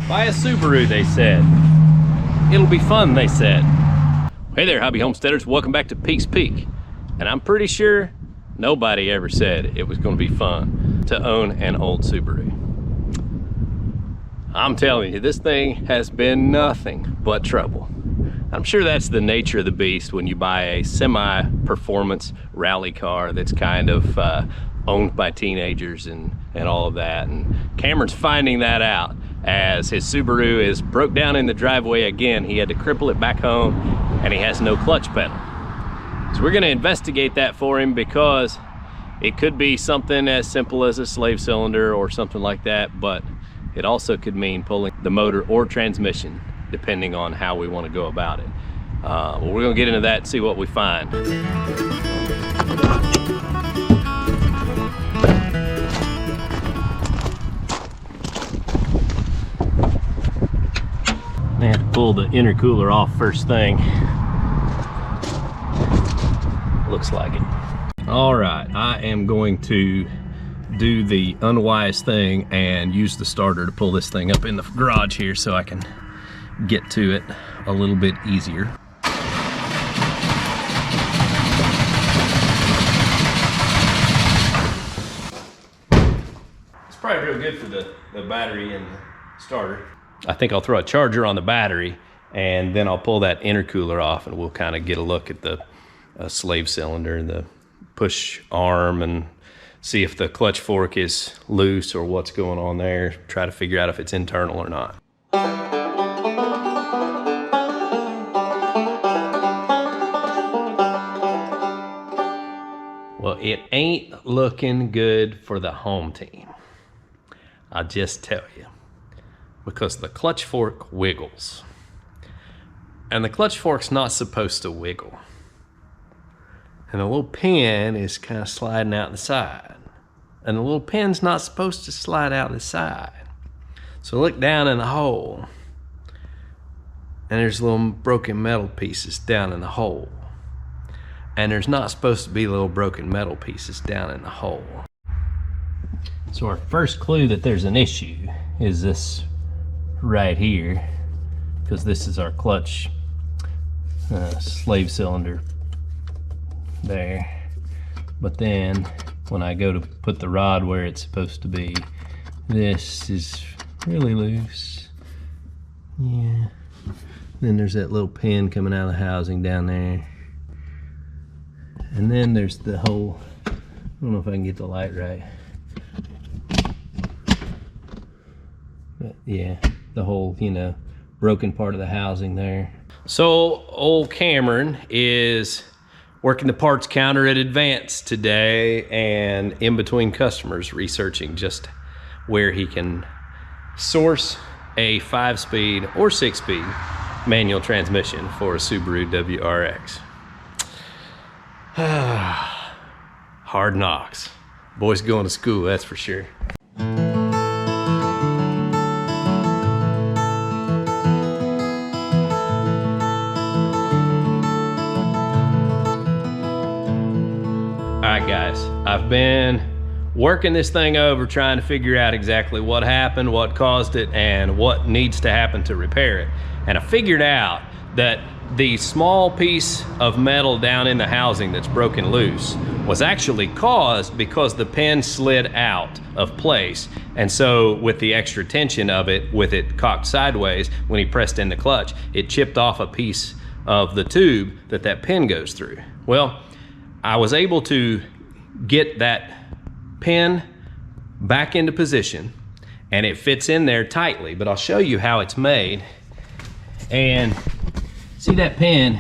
Buy a Subaru, they said. It'll be fun, they said. Hey there, hobby homesteaders. Welcome back to Peaks Peak. And I'm pretty sure nobody ever said it was going to be fun to own an old Subaru. I'm telling you, this thing has been nothing but trouble. I'm sure that's the nature of the beast when you buy a semi-performance rally car that's kind of owned by teenagers and all of that. And Cameron's finding that out as his Subaru is broke down in the driveway again. He had to cripple it back home and he has no clutch pedal. So we're gonna investigate that for him because it could be something as simple as a slave cylinder or something like that, but it also could mean pulling the motor or transmission, depending on how we want to go about it. Well, we're gonna get into that and see what we find. I have to pull the intercooler off first thing. Looks like it. All right, I am going to do the unwise thing and use the starter to pull this thing up in the garage here so I can get to it a little bit easier. It's probably real good for the battery and the starter. I think I'll throw a charger on the battery and then I'll pull that intercooler off and we'll kind of get a look at the slave cylinder and the push arm and see if the clutch fork is loose or what's going on there. Try to figure out if it's internal or not. Well, it ain't looking good for the home team. I'll just tell you. Because the clutch fork wiggles. And the clutch fork's not supposed to wiggle. And the little pin is kind of sliding out the side. And the little pin's not supposed to slide out the side. So look down in the hole. And there's little broken metal pieces down in the hole. And there's not supposed to be little broken metal pieces down in the hole. So our first clue that there's an issue is this right here, because this is our clutch slave cylinder there. But then when I go to put the rod where it's supposed to be, this is really loose. Yeah. Then there's that little pin coming out of the housing down there. And then there's the whole, I don't know if I can get the light right. But yeah, the whole, you know, broken part of the housing there. So old Cameron is working the parts counter at Advance today and in between customers researching just where he can source a 5-speed or 6-speed manual transmission for a Subaru WRX. Hard knocks. Boys going to school, that's for sure. Alright guys, I've been working this thing over trying to figure out exactly what happened, what caused it, and what needs to happen to repair it. And I figured out that the small piece of metal down in the housing that's broken loose was actually caused because the pin slid out of place. And so with the extra tension of it, with it cocked sideways, when he pressed in the clutch, it chipped off a piece of the tube that pin goes through. Well, I was able to get that pin back into position and it fits in there tightly, but I'll show you how it's made. And see that pin,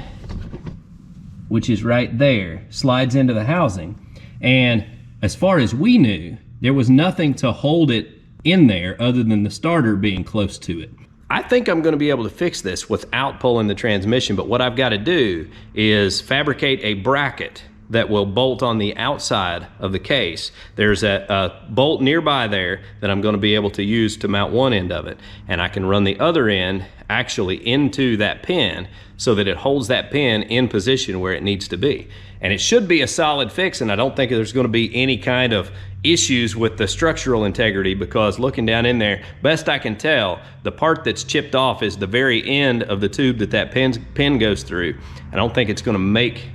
which is right there, slides into the housing. And as far as we knew, there was nothing to hold it in there other than the starter being close to it. I think I'm gonna be able to fix this without pulling the transmission, but what I've gotta do is fabricate a bracket that will bolt on the outside of the case. There's a bolt nearby there that I'm going to be able to use to mount one end of it, and I can run the other end actually into that pin so that it holds that pin in position where it needs to be. And it should be a solid fix, and I don't think there's going to be any kind of issues with the structural integrity, because looking down in there, best I can tell, the part that's chipped off is the very end of the tube that pin goes through. I don't think it's going to make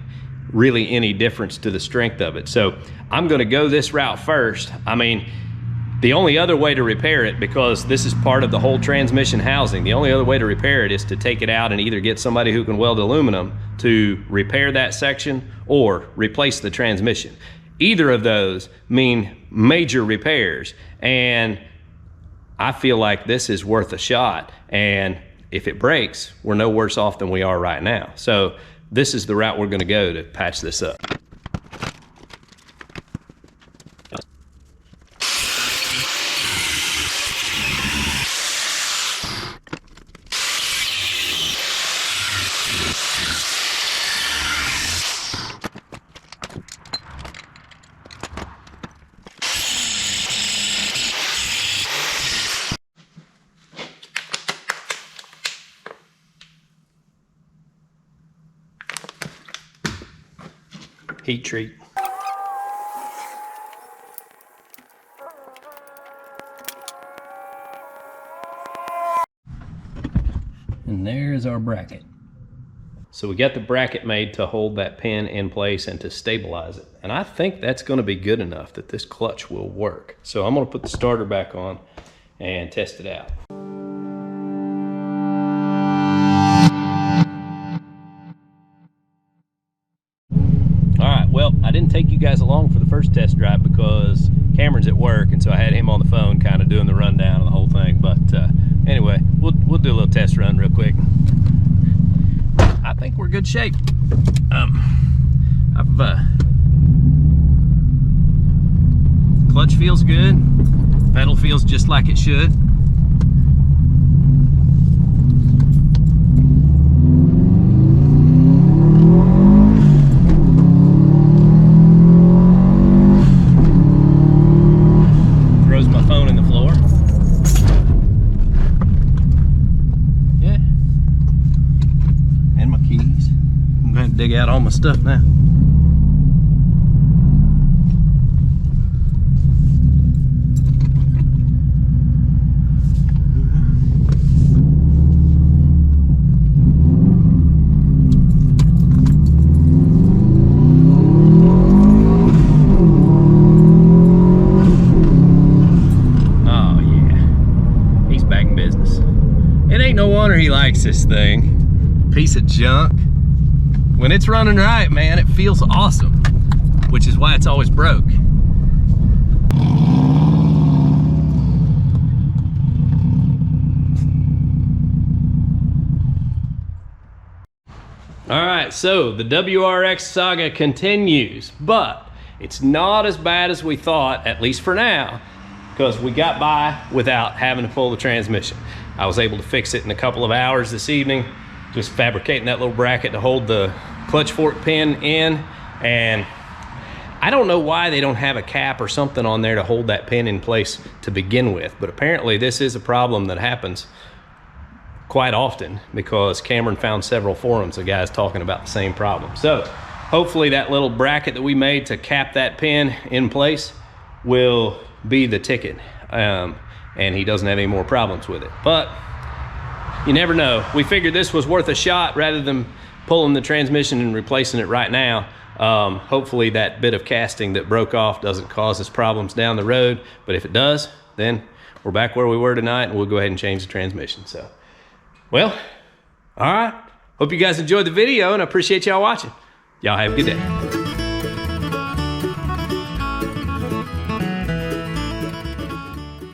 really any difference to the strength of it. So I'm going to go this route first. I mean, the only other way to repair it, because this is part of the whole transmission housing, the only other way to repair it is to take it out and either get somebody who can weld aluminum to repair that section or replace the transmission. Either of those mean major repairs, and I feel like this is worth a shot. And if it breaks, we're no worse off than we are right now. So this is the route we're going to go to patch this up. Heat treat. And there's our bracket. So we got the bracket made to hold that pin in place and to stabilize it. And I think that's going to be good enough that this clutch will work. So I'm going to put the starter back on and test it out. Well, I didn't take you guys along for the first test drive because Cameron's at work, and so I had him on the phone kind of doing the rundown of the whole thing. But anyway, we'll do a little test run real quick. I think we're good shape. Clutch feels good. Pedal feels just like it should. Dig out all my stuff now. Oh yeah, he's back in business. It ain't no wonder he likes this thing. Piece of junk. When it's running right, man, it feels awesome, which is why it's always broke. All right, so the WRX saga continues, but it's not as bad as we thought, at least for now, because we got by without having to pull the transmission. I was able to fix it in a couple of hours this evening, just fabricating that little bracket to hold the clutch fork pin in. And I don't know why they don't have a cap or something on there to hold that pin in place to begin with, but apparently this is a problem that happens quite often, because Cameron found several forums of guys talking about the same problem. So hopefully that little bracket that we made to cap that pin in place will be the ticket, and he doesn't have any more problems with it. But you never know. We figured this was worth a shot rather than pulling the transmission and replacing it right now. Hopefully that bit of casting that broke off doesn't cause us problems down the road, but if it does, then we're back where we were tonight, and we'll go ahead and change the transmission. So, well, all right. Hope you guys enjoyed the video, and I appreciate y'all watching. Y'all have a good day.